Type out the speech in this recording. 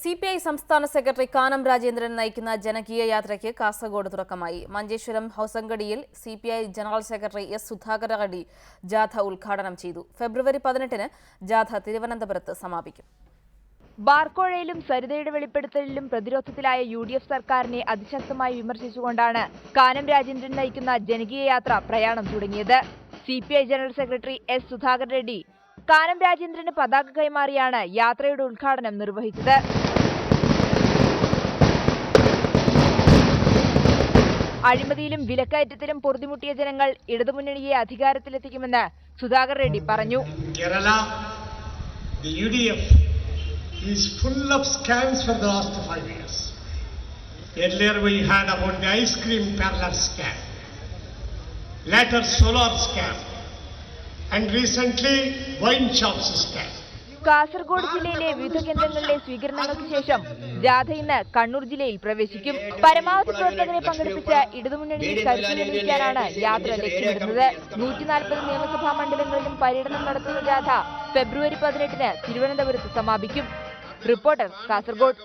CPI സംസ്ഥാന secretary Kanam Rajendran നയിക്കുന്ന ജനകീയ യാത്രയ്ക്ക് കാസർഗോഡ് തുടക്കമായി. മഞ്ചേശ്വരം ഹൗസങ്കടിയിൽ CPI general secretary S. Sudhakar Reddy ജാഥ ഉദ്ഘാടനം ചെയ്തു. ഫെബ്രുവരി 18-ന് ജാഥ തിരുവനന്തപുരത്ത് സമാപിക്കും. ബാർക്കോഴയിലും സരിതയുടെ വെളിപ്പെടുത്തലിലും പ്രതിരോധത്തിലായ UDF സർക്കാരിനെ അതിശക്തമായി വിമർശിച്ചുകൊണ്ടാണ് കാനം രാജേന്ദ്രൻ നയിക്കുന്ന ജനകീയ യാത്ര പ്രയാണം തുടങ്ങിയത്. CPI general secretary S. Sudhakar Reddy Kanam രാജേന്ദ്രന് പതാക കൈമാറിയാണ് യാത്രയുടെ ഉദ്ഘാടനം നിർവഹിച്ചത്. അഴിമതിയിലും വിലക്കയറ്റത്തിലും പൊറുതിമുട്ടിയ ജനങ്ങൾ ഇടതുമുന്നണിയെ അധികാരത്തിലെത്തിക്കുമെന്ന് സുധാകർ റെഡ്ഡി പറഞ്ഞു. The UDF is full of scams for the last 5 years. Earlier we had about the ice cream parlor scam, later solar scam, and recently wine shops scam. Kasaragod ജില്ലയിലെ വിവിധ കേന്ദ്രങ്ങളിലെ സ്വീകരണങ്ങൾക്ക് ശേഷം ജാഥ ഇന്ന് കണ്ണൂർ ജില്ലയിൽ പ്രവേശിക്കും. പരമാവധി പ്രവർത്തകരെ പങ്കെടുപ്പിച്ച് ഇടതുമുന്നണിയിൽ കരുത്തുന്നതിക്കാനാണ് യാത്ര ലക്ഷ്യമിടുന്നത്. 140 നിയമസഭാ മണ്ഡലങ്ങളിലും പര്യടനം നടത്തുന്ന ജാഥ ഫെബ്രുവരി 18-ന് തിരുവനന്തപുരത്ത് സമാപിക്കും. റിപ്പോർട്ടർ, കാസർഗോഡ്.